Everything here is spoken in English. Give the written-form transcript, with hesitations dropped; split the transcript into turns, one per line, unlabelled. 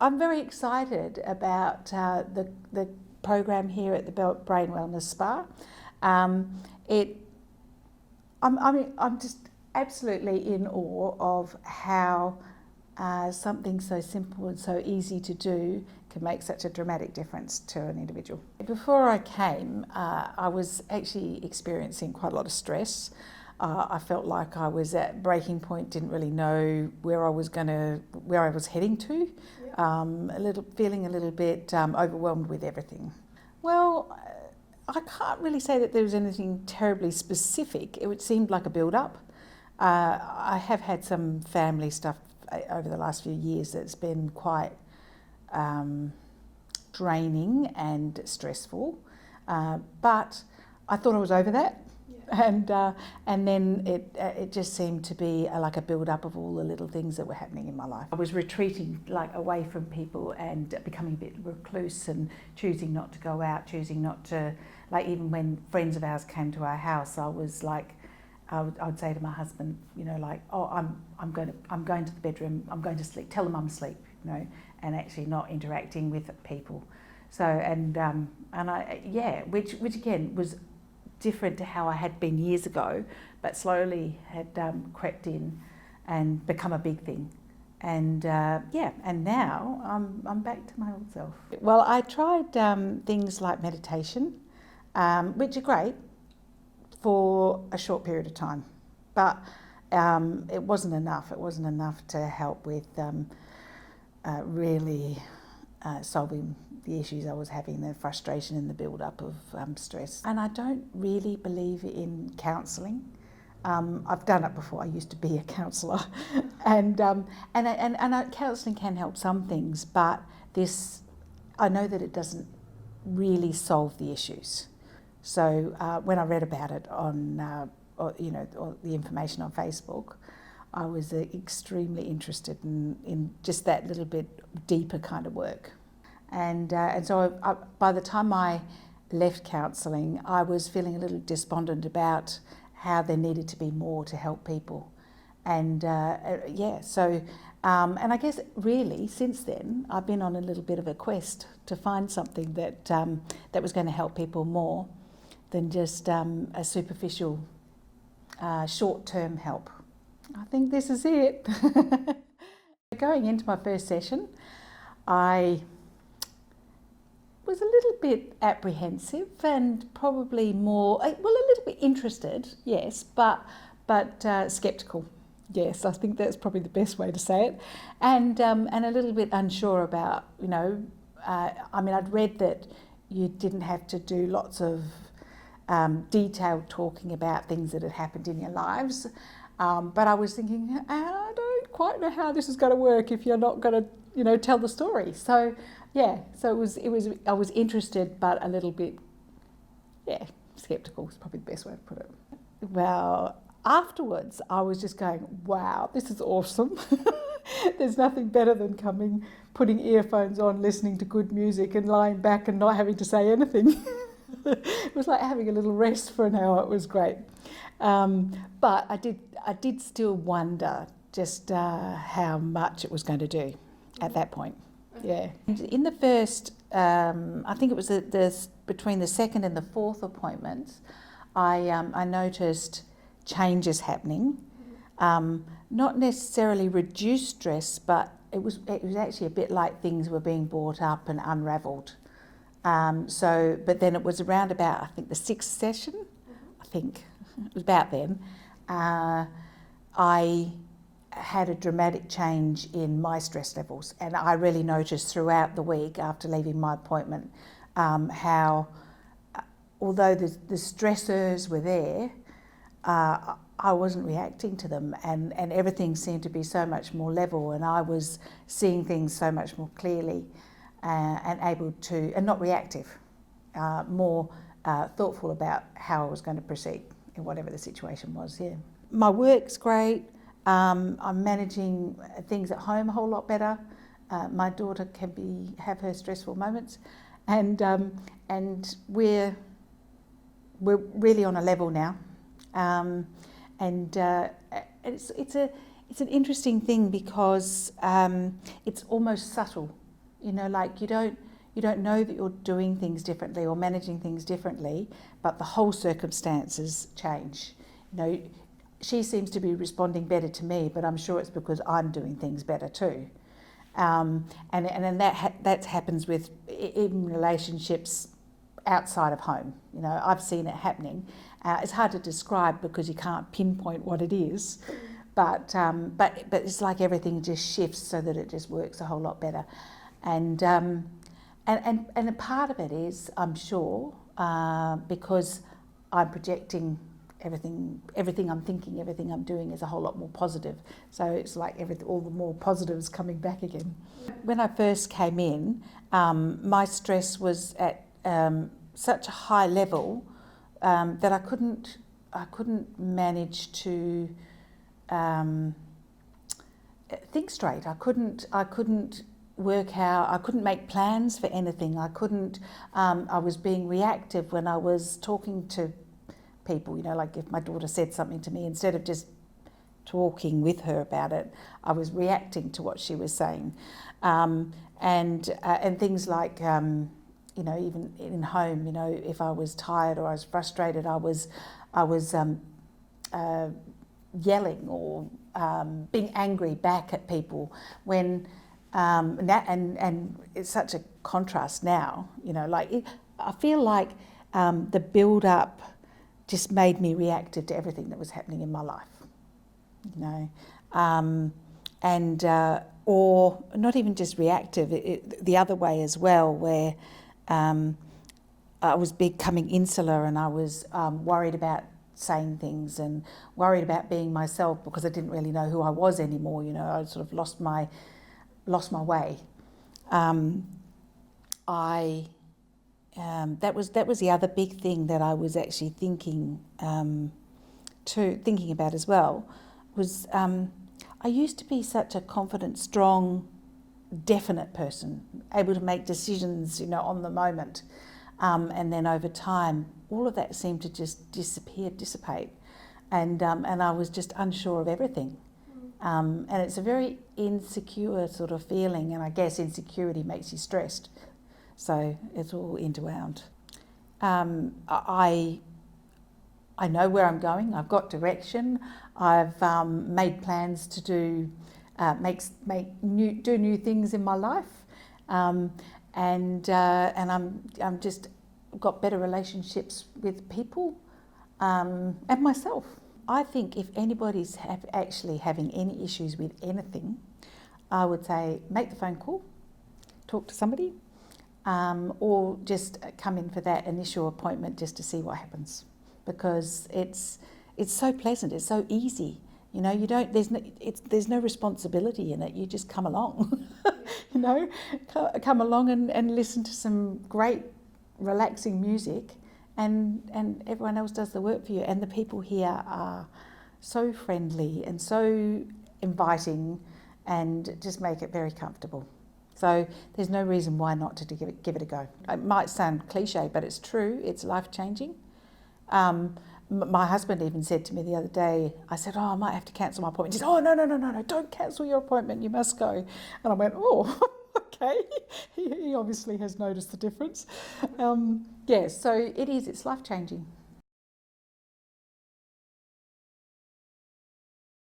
I'm very excited about the program here at the Brain Wellness Spa. I'm just absolutely in awe of how something so simple and so easy to do can make such a dramatic difference to an individual. Before I came, I was actually experiencing quite a lot of stress. I felt like I was at breaking point, didn't really know where I was heading to. Feeling a little bit overwhelmed with everything. Well, I can't really say that there was anything terribly specific. It seemed like a build-up. I have had some family stuff over the last few years that's been quite draining and stressful, but I thought I was over that. And then it just seemed to be like a build-up of all the little things that were happening in my life. I was retreating away from people and becoming a bit recluse and choosing not to go out, choosing not to, even when friends of ours came to our house, I was like, I would say to my husband, I'm going to the bedroom, I'm going to sleep, tell them I'm asleep, and actually not interacting with people. So, which again was different to how I had been years ago, but slowly had crept in and become a big thing. And and now I'm back to my old self. Well, I tried things like meditation, which are great for a short period of time, but it wasn't enough. It wasn't enough to help with really solving the issues I was having, the frustration and the build-up of stress. And I don't really believe in counselling. I've done it before. I used to be a counsellor, and counselling can help some things, but I know that it doesn't really solve the issues. So when I read about it on or the information on Facebook, I was extremely interested in just that little bit deeper kind of work. And so by the time I left counselling, I was feeling a little despondent about how there needed to be more to help people. And and I guess really since then, I've been on a little bit of a quest to find something that was going to help people more than just a superficial, short-term help. I think this is it. Going into my first session, I was a little bit apprehensive and probably more, a little bit interested, yes, but sceptical. Yes, I think that's probably the best way to say it, and a little bit unsure about, I'd read that you didn't have to do lots of detailed talking about things that had happened in your lives, but I was thinking, I don't quite know how this is going to work if you're not going to, tell the story. So I was interested, but a little bit, sceptical is probably the best way to put it. Well, afterwards, I was just going, wow, this is awesome. There's nothing better than putting earphones on, listening to good music and lying back and not having to say anything. It was like having a little rest for an hour. It was great. But I did still wonder just how much it was going to do at that point. Yeah. In the first, I think it was between the second and the fourth appointments, I noticed changes happening. Not necessarily reduced stress, but it was actually a bit like things were being brought up and unravelled. But then it was around about, I think, the sixth session, it was about then, I had a dramatic change in my stress levels, and I really noticed throughout the week after leaving my appointment how, although the stressors were there, I wasn't reacting to them, and everything seemed to be so much more level, and I was seeing things so much more clearly and able to, and not reactive, more thoughtful about how I was going to proceed in whatever the situation was. Yeah, my work's great. I'm managing things at home a whole lot better. My daughter can have her stressful moments, and we're really on a level now. It's an interesting thing because it's almost subtle You know, like you don't know that you're doing things differently or managing things differently, but the whole circumstances change. You know, she seems to be responding better to me, but I'm sure it's because I'm doing things better too. And that happens with even relationships outside of home. You know, I've seen it happening. It's hard to describe because you can't pinpoint what it is, but it's like everything just shifts so that it just works a whole lot better. And a part of it is, I'm sure, because I'm projecting everything I'm thinking, everything I'm doing is a whole lot more positive. So it's like all the more positives coming back again. When I first came in, my stress was at such a high level that I couldn't manage to think straight. I couldn't work out. I couldn't make plans for anything. I was being reactive when I was talking to people. You know, like if my daughter said something to me, instead of just talking with her about it, I was reacting to what she was saying, and things like you know, even in home, you know, if I was tired or I was frustrated, I was yelling or being angry back at people when. And it's such a contrast now, you know, like I feel like the build up just made me reactive to everything that was happening in my life, you know, or not even just reactive, the other way as well, where I was becoming insular and I was worried about saying things and worried about being myself because I didn't really know who I was anymore. You know, I sort of lost my way. That was the other big thing that I was actually thinking about as well, was I used to be such a confident, strong, definite person, able to make decisions, you know, on the moment, and then over time, all of that seemed to just dissipate, and I was just unsure of everything. And it's a very insecure sort of feeling, and I guess insecurity makes you stressed. So it's all interwound. I know where I'm going. I've got direction. I've made plans to do new things in my life, and I'm just got better relationships with people and myself. I think if anybody's actually having any issues with anything, I would say make the phone call, talk to somebody, or just come in for that initial appointment just to see what happens, because it's so pleasant, it's so easy. You know, there's no responsibility in it. You just come along, you know, come along and listen to some great relaxing music. And everyone else does the work for you. And the people here are so friendly and so inviting and just make it very comfortable. So there's no reason why not to give it a go. It might sound cliche, but it's true. It's life-changing. My husband even said to me the other day, I said, I might have to cancel my appointment. He said, no, don't cancel your appointment. You must go. And I went, okay. He obviously has noticed the difference. So it's life-changing.